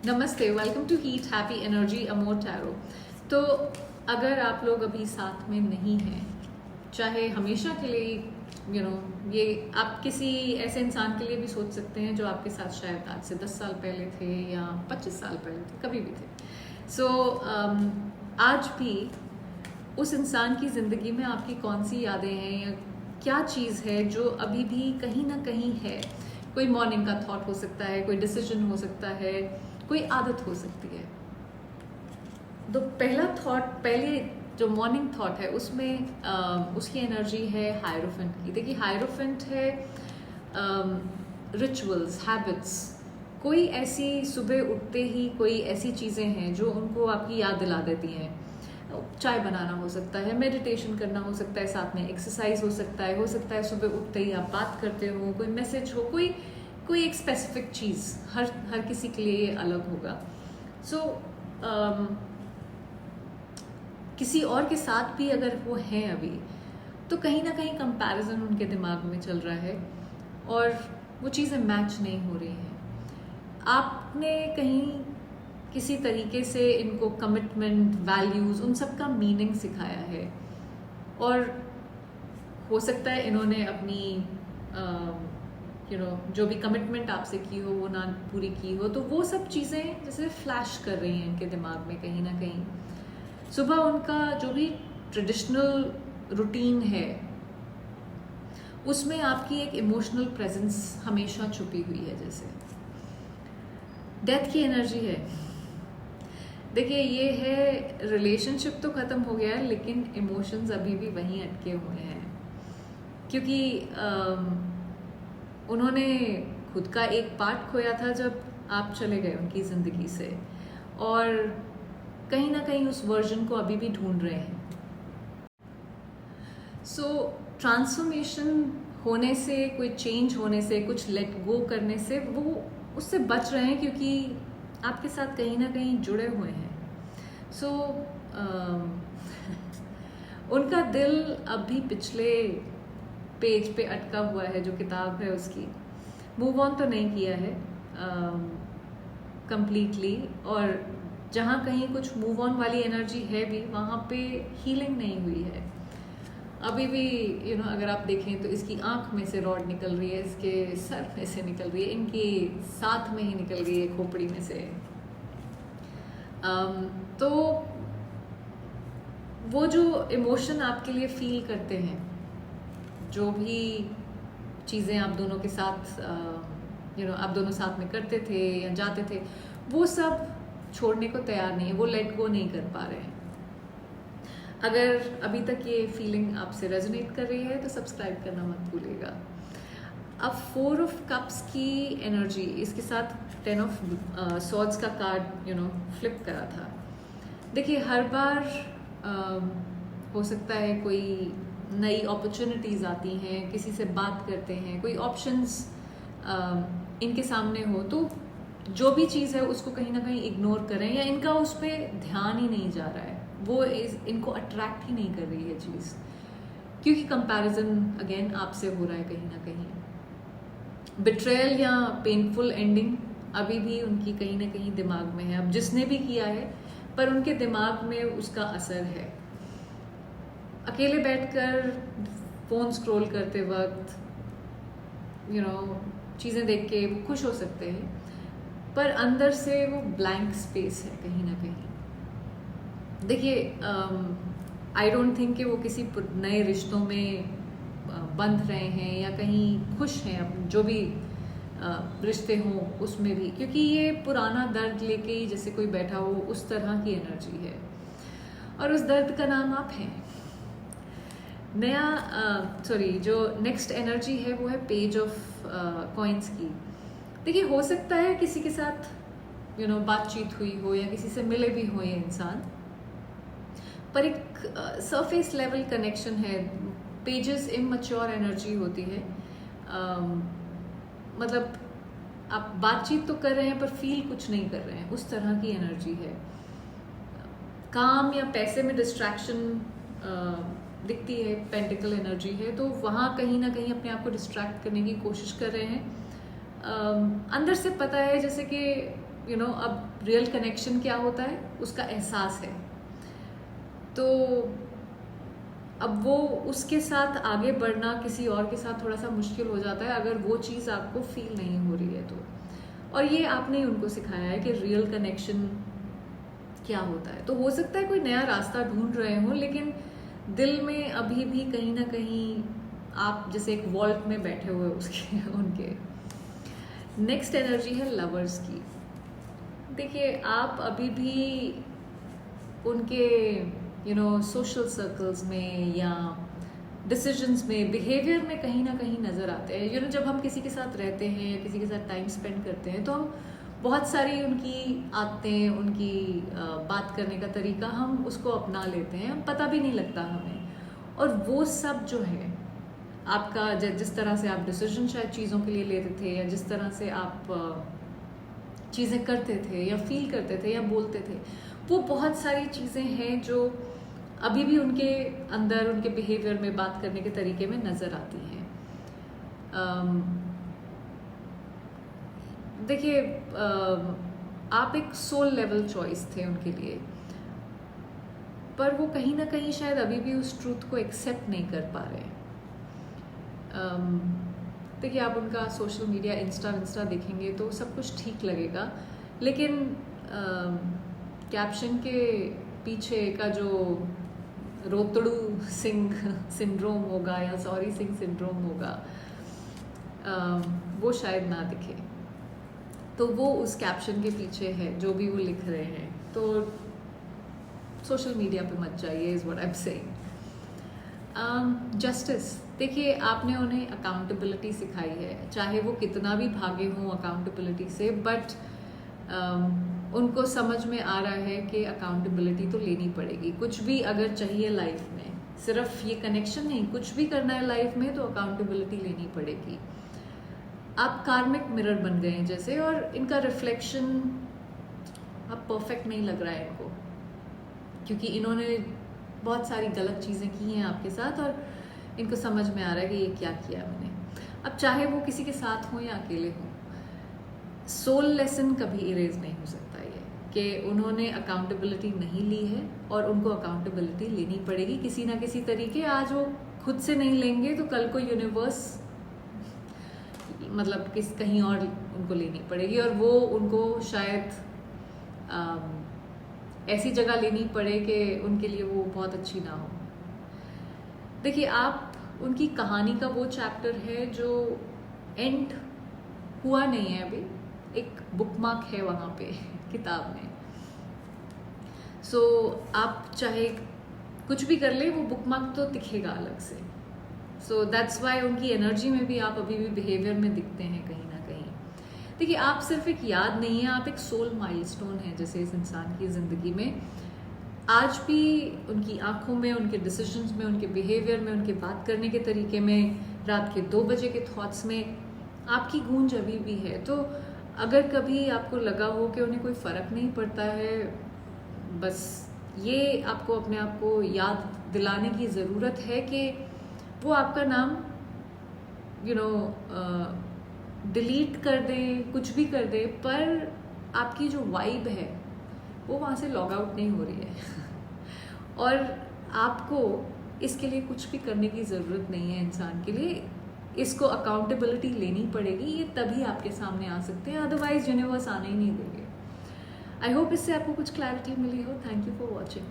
नमस्ते, welcome to heat happy energy amor tarot. तो अगर आप लोग अभी साथ में नहीं हैं, चाहे हमेशा के लिए ये आप किसी ऐसे इंसान के लिए भी सोच सकते हैं जो आपके साथ शायद आज से 10 साल पहले थे या 25 साल पहले थे, कभी भी थे। सो आज भी उस इंसान की ज़िंदगी में आपकी कौन सी यादें हैं या क्या चीज़ है जो अभी भी कहीं ना कहीं है। कोई मॉर्निंग का थॉट हो सकता है, कोई डिसीजन हो सकता है, कोई आदत हो सकती है। तो पहले जो मॉर्निंग थॉट है उसमें उसकी एनर्जी है हायरोफेंट की। देखिए, हायरोफेंट है रिचुअल्स, हैबिट्स। कोई ऐसी सुबह उठते ही कोई ऐसी चीज़ें हैं जो उनको आपकी याद दिला देती हैं। चाय बनाना हो सकता है, मेडिटेशन करना हो सकता है, साथ में एक्सरसाइज हो सकता है सुबह उठते ही आप बात करते हो, कोई मैसेज हो, कोई एक स्पेसिफिक चीज़। हर किसी के लिए ये अलग होगा। सो किसी और के साथ भी अगर वो हैं अभी, तो कहीं ना कहीं कंपैरिजन उनके दिमाग में चल रहा है और वो चीज़ें मैच नहीं हो रही हैं। आपने कहीं किसी तरीके से इनको कमिटमेंट, वैल्यूज़, उन सब का मीनिंग सिखाया है और हो सकता है इन्होंने अपनी जो भी कमिटमेंट आपसे की हो वो ना पूरी की हो, तो वो सब चीज़ें जैसे फ्लैश कर रही हैं इनके दिमाग में कहीं ना कहीं। सुबह उनका जो भी ट्रेडिशनल रूटीन है उसमें आपकी एक इमोशनल प्रेजेंस हमेशा छुपी हुई है। जैसे डेथ की एनर्जी है। देखिए, ये है रिलेशनशिप तो ख़त्म हो गया है लेकिन इमोशंस अभी भी वहीं अटके हुए हैं, क्योंकि उन्होंने खुद का एक पार्ट खोया था जब आप चले गए उनकी ज़िंदगी से, और कहीं ना कहीं उस वर्जन को अभी भी ढूंढ रहे हैं। सो ट्रांसफॉर्मेशन होने से, कोई चेंज होने से, कुछ लेट गो करने से वो उससे बच रहे हैं क्योंकि आपके साथ कहीं ना कहीं जुड़े हुए हैं। सो उनका दिल अभी पिछले पेज पे अटका हुआ है, जो किताब है उसकी मूव ऑन तो नहीं किया है कंप्लीटली। और जहाँ कहीं कुछ मूव ऑन वाली एनर्जी है भी, वहाँ पे हीलिंग नहीं हुई है अभी भी। अगर आप देखें तो इसकी आंख में से रॉड निकल रही है, इसके सर में से निकल रही है, इनकी साथ में ही निकल रही है खोपड़ी में से। तो वो जो इमोशन आपके लिए फील करते हैं, जो भी चीज़ें आप दोनों के साथ आप दोनों साथ में करते थे या जाते थे, वो सब छोड़ने को तैयार नहीं है, वो लेट गो नहीं कर पा रहे हैं। अगर अभी तक ये फीलिंग आपसे रेजोनेट कर रही है तो सब्सक्राइब करना मत भूलिएगा। अब 4 ऑफ कप्स की एनर्जी, इसके साथ 10 ऑफ सॉर्ड्स का कार्ड फ्लिप करा था। देखिए, हर बार हो सकता है कोई नई अपॉर्चुनिटीज़ आती हैं, किसी से बात करते हैं, कोई ऑप्शंस इनके सामने हो, तो जो भी चीज़ है उसको कहीं ना कहीं इग्नोर करें या इनका उस पर ध्यान ही नहीं जा रहा है, वो इनको अट्रैक्ट ही नहीं कर रही है चीज़, क्योंकि कंपैरिजन अगेन आपसे हो रहा है कहीं ना कहीं। बिट्रेयल या पेनफुल एंडिंग अभी भी उनकी कहीं ना कहीं दिमाग में है। अब जिसने भी किया है, पर उनके दिमाग में उसका असर है। अकेले बैठकर फ़ोन स्क्रॉल करते वक्त चीज़ें देख के वो खुश हो सकते हैं, पर अंदर से वो ब्लैंक स्पेस है कहीं ना कहीं। देखिए, आई डोंट थिंक कि वो किसी नए रिश्तों में बंध रहे हैं या कहीं खुश हैं, जो भी रिश्ते हों उसमें भी, क्योंकि ये पुराना दर्द लेके ही जैसे कोई बैठा हो, उस तरह की एनर्जी है और उस दर्द का नाम आप हैं। जो नेक्स्ट एनर्जी है वो है पेज ऑफ कॉइन्स की। देखिए, हो सकता है किसी के साथ बातचीत हुई हो या किसी से मिले भी हो ये इंसान, पर एक सरफेस लेवल कनेक्शन है। पेजेस इमैच्योर एनर्जी होती है, मतलब आप बातचीत तो कर रहे हैं पर फील कुछ नहीं कर रहे हैं, उस तरह की एनर्जी है। काम या पैसे में डिस्ट्रैक्शन दिखती है, पेंटिकल एनर्जी है, तो वहाँ कहीं ना कहीं अपने आप को डिस्ट्रैक्ट करने की कोशिश कर रहे हैं। अंदर से पता है जैसे कि अब रियल कनेक्शन क्या होता है उसका एहसास है, तो अब वो उसके साथ आगे बढ़ना किसी और के साथ थोड़ा सा मुश्किल हो जाता है अगर वो चीज़ आपको फील नहीं हो रही है तो। और ये आपने उनको सिखाया है कि रियल कनेक्शन क्या होता है। तो हो सकता है कोई नया रास्ता ढूंढ रहे हो, लेकिन दिल में अभी भी कहीं ना कहीं आप जैसे एक वॉल्ट में बैठे हुए उसके उनके। नेक्स्ट एनर्जी है लवर्स की। देखिए आप अभी भी उनके सोशल सर्कल्स में या डिसीजंस में, बिहेवियर में कहीं ना कहीं नज़र आते हैं। जब हम किसी के साथ रहते हैं या किसी के साथ टाइम स्पेंड करते हैं तो हम बहुत सारी उनकी आदतें, उनकी बात करने का तरीका हम उसको अपना लेते हैं, पता भी नहीं लगता हमें। और वो सब जो है आपका जिस तरह से आप डिसीजन शायद चीज़ों के लिए लेते थे या जिस तरह से आप चीज़ें करते थे या फील करते थे या बोलते थे, वो बहुत सारी चीज़ें हैं जो अभी भी उनके अंदर, उनके बिहेवियर में, बात करने के तरीके में नज़र आती हैं। देखिए आप एक सोल लेवल चॉइस थे उनके लिए, पर वो कहीं ना कहीं शायद अभी भी उस ट्रूथ को एक्सेप्ट नहीं कर पा रहे। देखिए आप उनका सोशल मीडिया इंस्टा देखेंगे तो सब कुछ ठीक लगेगा, लेकिन कैप्शन के पीछे का जो रोतड़ू सिंह सिंड्रोम होगा या सॉरी सिंह सिंड्रोम होगा, वो शायद ना दिखे। तो वो उस कैप्शन के पीछे है जो भी वो लिख रहे हैं। तो सोशल मीडिया पे मत जाइए, is what I am saying. Justice, देखिए आपने उन्हें अकाउंटेबिलिटी सिखाई है, चाहे वो कितना भी भागे हों अकाउंटेबिलिटी से, बट उनको समझ में आ रहा है कि अकाउंटेबिलिटी तो लेनी पड़ेगी। कुछ भी अगर चाहिए लाइफ में, सिर्फ ये कनेक्शन नहीं, कुछ भी करना है लाइफ में तो अकाउंटेबिलिटी लेनी पड़ेगी। आप कार्मिक मिरर बन गए हैं जैसे, और इनका रिफ्लेक्शन अब परफेक्ट नहीं लग रहा है इनको, क्योंकि इन्होंने बहुत सारी गलत चीज़ें की हैं आपके साथ और इनको समझ में आ रहा है कि ये क्या किया मैंने। अब चाहे वो किसी के साथ हो या अकेले हो, सोल लेसन कभी इरेज नहीं हो सकता ये कि उन्होंने अकाउंटेबिलिटी नहीं ली है और उनको अकाउंटेबिलिटी लेनी पड़ेगी किसी ना किसी तरीके। आज वो खुद से नहीं लेंगे तो कल को यूनिवर्स मतलब कहीं और उनको लेनी पड़ेगी, और वो उनको शायद ऐसी जगह लेनी पड़े कि उनके लिए वो बहुत अच्छी ना हो। देखिए आप उनकी कहानी का वो चैप्टर है जो एंड हुआ नहीं है अभी, एक बुकमार्क है वहाँ पे किताब में। सो आप चाहे कुछ भी कर ले, वो बुकमार्क तो दिखेगा अलग से। सो दैट्स वाई उनकी एनर्जी में भी आप अभी भी बिहेवियर में दिखते हैं कहीं ना कहीं। देखिए आप सिर्फ एक याद नहीं है, आप एक सोल माइलस्टोन है जैसे इस इंसान की ज़िंदगी में। आज भी उनकी आंखों में, उनके डिसीजंस में, उनके बिहेवियर में, उनके बात करने के तरीके में, रात के 2 बजे के थॉट्स में आपकी गूंज अभी भी है। तो अगर कभी आपको लगा हो कि उन्हें कोई फ़र्क नहीं पड़ता है, बस ये आपको अपने आप को याद दिलाने की ज़रूरत है कि वो आपका नाम डिलीट कर दें, कुछ भी कर दें, पर आपकी जो वाइब है वो वहाँ से लॉग आउट नहीं हो रही है और आपको इसके लिए कुछ भी करने की ज़रूरत नहीं है इंसान के लिए। इसको अकाउंटेबिलिटी लेनी पड़ेगी, ये तभी आपके सामने आ सकते हैं, अदरवाइज यूनिवर्स आने ही नहीं देंगे। आई होप इससे आपको कुछ क्लैरिटी मिली हो। Thank you for watching.